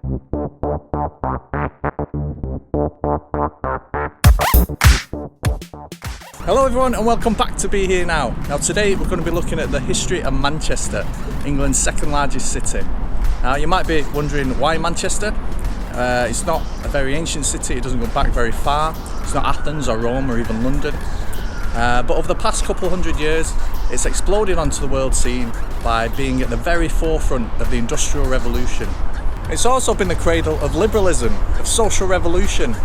Hello everyone and welcome back to Beeherenow. Now today we're going to be looking at the history of Manchester, England's second largest city. Now you might be wondering why Manchester? It's not a very ancient city, it doesn't go back very far. It's not Athens or Rome or even London. But over the past couple hundred years it's exploded onto the world scene by being at the very forefront of the Industrial Revolution. It's also been the cradle of liberalism, of social revolution,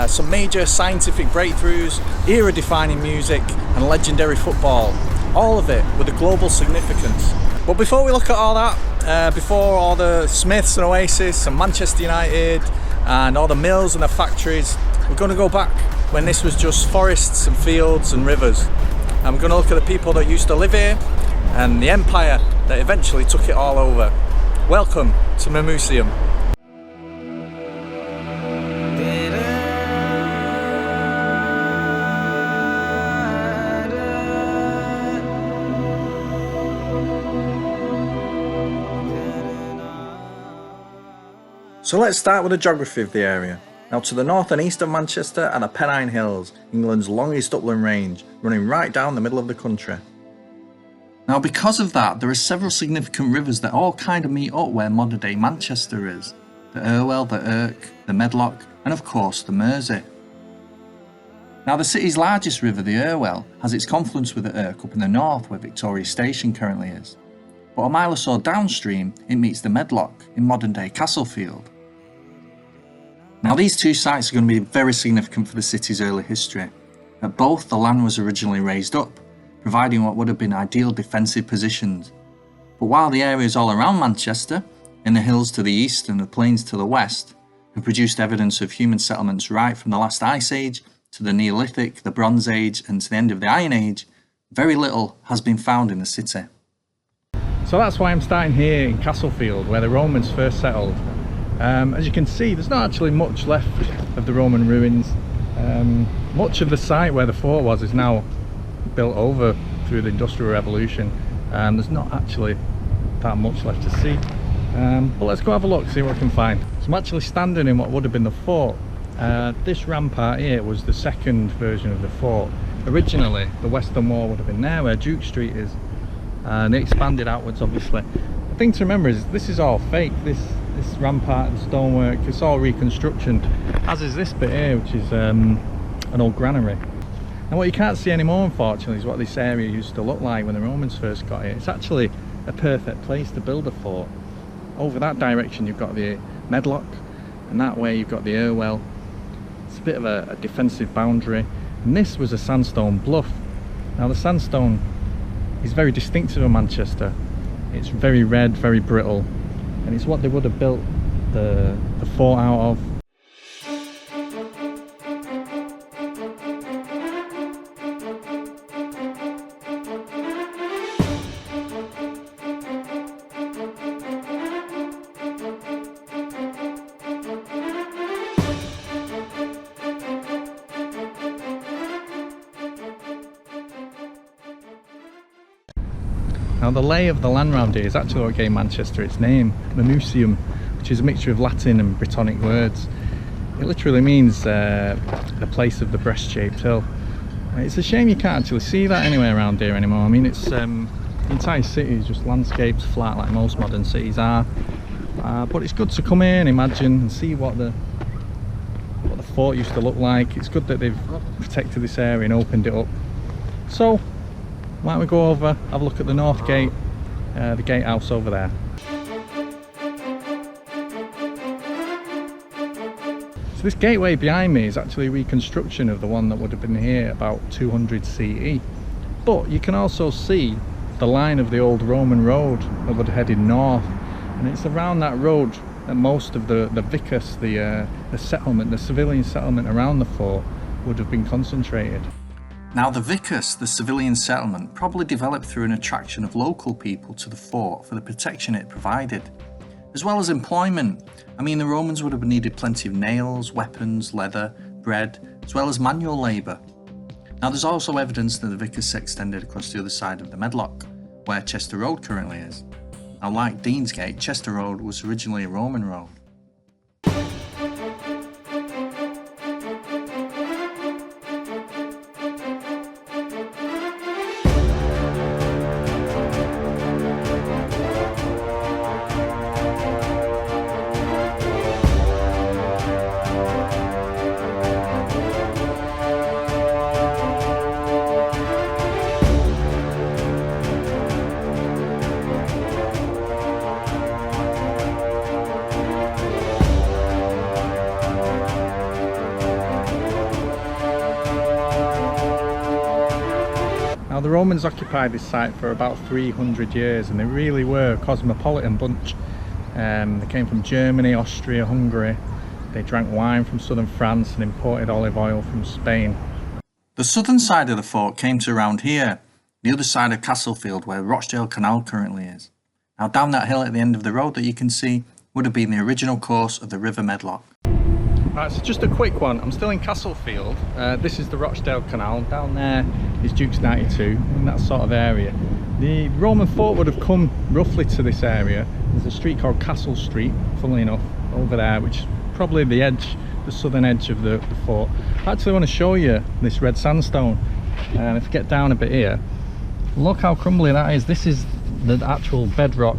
some major scientific breakthroughs, era-defining music and legendary football, all of it with a global significance. But before we look at all that, before all the Smiths and Oasis and Manchester United and all the mills and the factories, we're going to go back when this was just forests and fields and rivers. And we're going to look at the people that used to live here and the empire that eventually took it all over. Welcome to Mamucium. So let's start with the geography of the area. Now to the north and east of Manchester are the Pennine Hills, England's longest upland range, running right down the middle of the country. Now because of that, there are several significant rivers that all kind of meet up where modern day Manchester is. The Irwell, the Irk, the Medlock, and of course the Mersey. Now the city's largest river, the Irwell, has its confluence with the Irk up in the north where Victoria Station currently is. But a mile or so downstream, it meets the Medlock in modern day Castlefield. Now these two sites are going to be very significant for the city's early history. At both, the land was originally raised up, providing what would have been ideal defensive positions. But while the areas all around Manchester, in the hills to the east and the plains to the west, have produced evidence of human settlements right from the last Ice Age to the Neolithic, the Bronze Age and to the end of the Iron Age, very little has been found in the city. So that's why I'm starting here in Castlefield, where the Romans first settled. As you can see, there's not actually much left of the Roman ruins. Much of the site where the fort was is now built over through the Industrial Revolution. There's not actually that much left to see. But let's go have a look, see what we can find. So I'm actually standing in what would have been the fort. This rampart here was the second version of the fort. Originally, the western wall would have been there where Duke Street is. And it expanded outwards, obviously. The thing to remember is this is all fake. This rampart, the stonework, it's all reconstruction, as is this bit here, which is an old granary. And what you can't see anymore, unfortunately, is what this area used to look like when the Romans first got here. It's actually a perfect place to build a fort. Over that direction you've got the Medlock, and that way you've got the Irwell. It's a bit of a defensive boundary, and this was a sandstone bluff. Now the sandstone is very distinctive of Manchester. It's very red, very brittle, and it's what they would have built the fort out of. Now the lay of the land round here is actually what gave Manchester its name, Mamucium, which is a mixture of Latin and Brittonic words. It literally means the place of the breast-shaped hill. It's a shame you can't actually see that anywhere around here anymore. I mean, it's the entire city is just landscaped flat like most modern cities are. But it's good to come here and imagine and see what the fort used to look like. It's good that they've protected this area and opened it up. So why don't we go over, have a look at the north gate, the gatehouse over there. So this gateway behind me is actually a reconstruction of the one that would have been here about 200 CE. But you can also see the line of the old Roman road that would have headed north, and it's around that road that most of the vicus, the settlement, the civilian settlement around the fort would have been concentrated. Now the vicus, the civilian settlement, probably developed through an attraction of local people to the fort for the protection it provided, as well as employment. I mean, the Romans would have needed plenty of nails, weapons, leather, bread, as well as manual labour. Now there's also evidence that the vicus extended across the other side of the Medlock, where Chester Road currently is. Now like Deansgate, Chester Road was originally a Roman road. the Romans occupied this site for about 300 years, and they really were a cosmopolitan bunch. They came from Germany, Austria, Hungary. They drank wine from southern France and imported olive oil from Spain. The southern side of the fort came to around here, the other side of Castlefield, where Rochdale Canal currently is. Now down that hill at the end of the road that you can see would have been the original course of the River Medlock. Right, so just a quick one. I'm still in Castlefield. This is the Rochdale Canal. Down there is Duke's 92, in that sort of area. The Roman fort would have come roughly to this area. There's a street called Castle Street, funnily enough, over there, which is probably the edge, the southern edge of the fort. I actually want to show you this red sandstone. If you get down a bit here, look how crumbly that is. This is the actual bedrock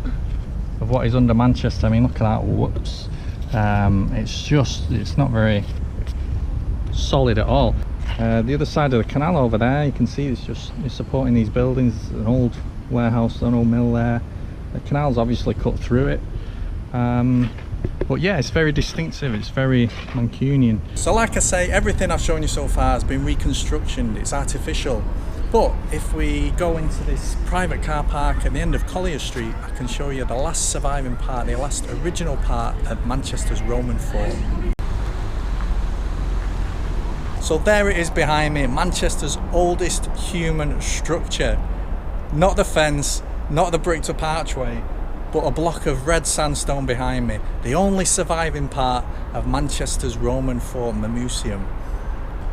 of what is under Manchester. I mean, look at that. Whoops. It's not very solid at all. The other side of the canal over there, you can see it's supporting these buildings. An old warehouse, an old mill there. The canal's obviously cut through it. But yeah, it's very distinctive, it's very Mancunian. So like I say, everything I've shown you so far has been reconstructed, it's artificial. But if we go into this private car park at the end of Collier Street, I can show you the last surviving part, the last original part of Manchester's Roman fort. So there it is behind me, Manchester's oldest human structure. Not the fence, not the bricked up archway, but a block of red sandstone behind me. The only surviving part of Manchester's Roman fort, Mamucium.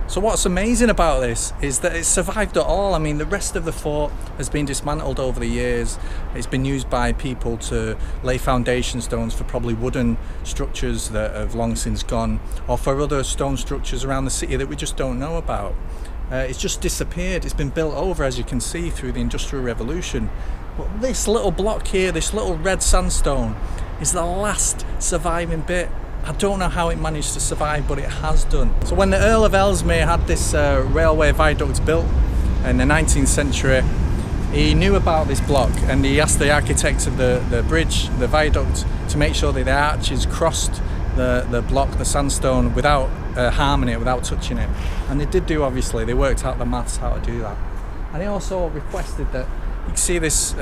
So what's amazing about this is that it survived at all. I mean, the rest of the fort has been dismantled over the years. It's been used by people to lay foundation stones for probably wooden structures that have long since gone, or for other stone structures around the city that we just don't know about. It's just disappeared. It's been built over, as you can see, through the Industrial Revolution. But this little block here, this little red sandstone, is the last surviving bit. I don't know how it managed to survive, but it has done. So when the Earl of Ellesmere had this railway viaduct built in the 19th century, he knew about this block, and he asked the architect of the bridge, the viaduct, to make sure that the arches crossed the block, the sandstone, without harming it, without touching it. And they did do, obviously. They worked out the maths how to do that. And he also requested that you can see this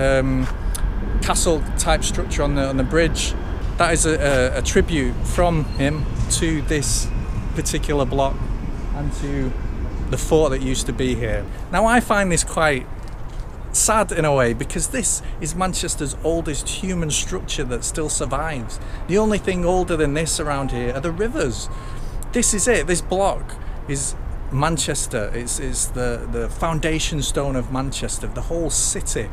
castle type structure on the bridge. That is a tribute from him to this particular block and to the fort that used to be here. Now I find this quite sad in a way, because this is Manchester's oldest human structure that still survives. The only thing older than this around here are the rivers. This is it. This block is Manchester. It's the foundation stone of Manchester, the whole city.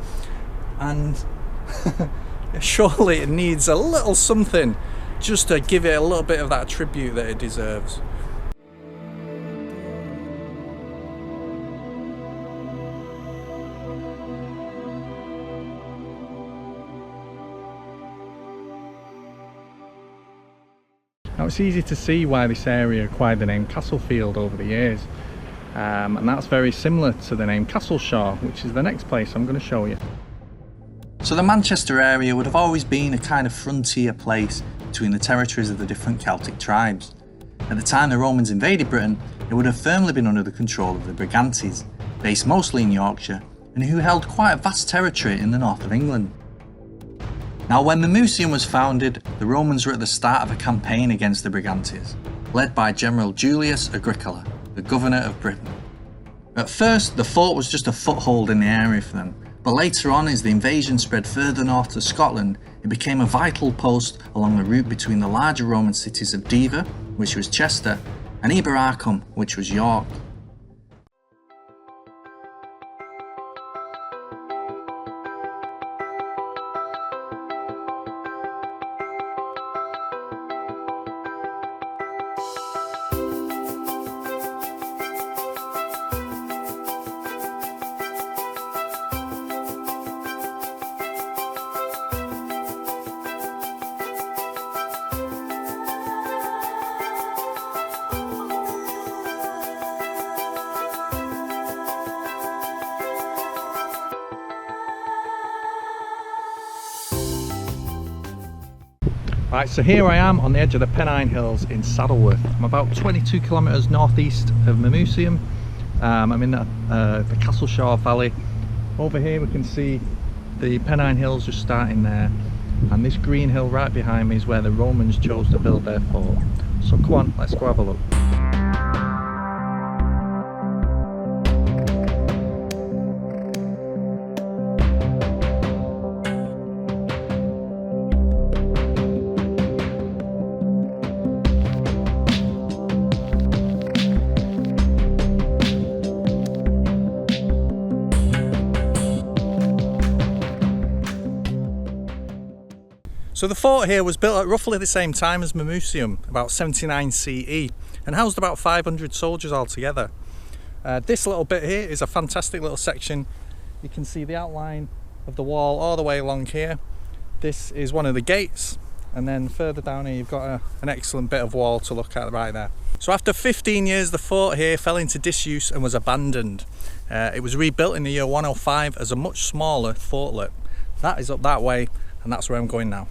And surely it needs a little something just to give it a little bit of that tribute that it deserves. Now it's easy to see why this area acquired the name Castlefield over the years, and that's very similar to the name Castleshaw, which is the next place I'm going to show you. So the Manchester area would have always been a kind of frontier place between the territories of the different Celtic tribes. At the time the Romans invaded Britain, it would have firmly been under the control of the Brigantes, based mostly in Yorkshire, and who held quite a vast territory in the north of England. Now when Mamucium was founded, the Romans were at the start of a campaign against the Brigantes, led by General Julius Agricola, the governor of Britain. At first, the fort was just a foothold in the area for them, but later on, as the invasion spread further north to Scotland, it became a vital post along the route between the larger Roman cities of Diva, which was Chester, and Beeherenow, which was York. Right, so here I am on the edge of the Pennine Hills in Saddleworth. I'm about 22 kilometres northeast of Mamucium. I'm in the Castleshaw Valley, Over here we can see the Pennine Hills just starting there, and this green hill right behind me is where the Romans chose to build their fort. So come on, let's go have a look. So the fort here was built at roughly the same time as Mamucium, about 79 CE, and housed about 500 soldiers altogether. This little bit here is a fantastic little section. You can see the outline of the wall all the way along here. This is one of the gates, and then further down here you've got an excellent bit of wall to look at right there. So after 15 years the fort here fell into disuse and was abandoned. It was rebuilt in the year 105 as a much smaller fortlet. That is up that way, and that's where I'm going now.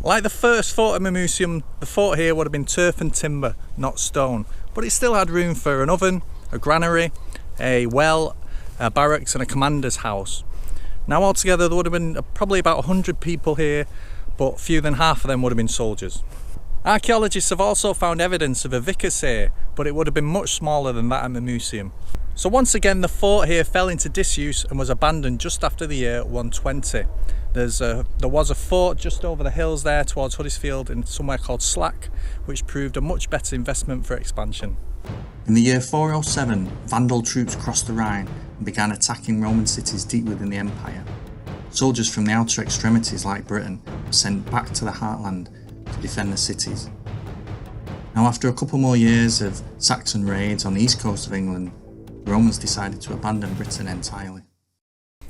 Like the first fort at Mamucium, the fort here would have been turf and timber, not stone, but it still had room for an oven, a granary, a well, a barracks and a commander's house. Now altogether there would have been probably about 100 people here, but fewer than half of them would have been soldiers. Archaeologists have also found evidence of a vicus here, but it would have been much smaller than that at Mamucium. So once again the fort here fell into disuse and was abandoned just after the year 120. There was a fort just over the hills there towards Huddersfield in somewhere called Slack, which proved a much better investment for expansion. In the year 407, Vandal troops crossed the Rhine and began attacking Roman cities deep within the empire. Soldiers from the outer extremities like Britain were sent back to the heartland to defend the cities. Now after a couple more years of Saxon raids on the east coast of England, the Romans decided to abandon Britain entirely.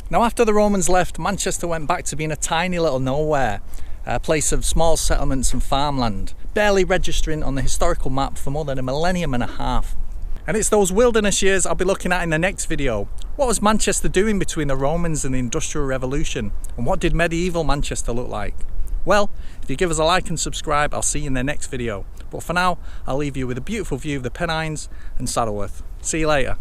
Now after the Romans left, Manchester went back to being a tiny little nowhere, a place of small settlements and farmland, barely registering on the historical map for more than a millennium and a half. And it's those wilderness years I'll be looking at in the next video. What was Manchester doing between the Romans and the Industrial Revolution? And what did medieval Manchester look like? Well, if you give us a like and subscribe, I'll see you in the next video. But for now, I'll leave you with a beautiful view of the Pennines and Saddleworth. See you later.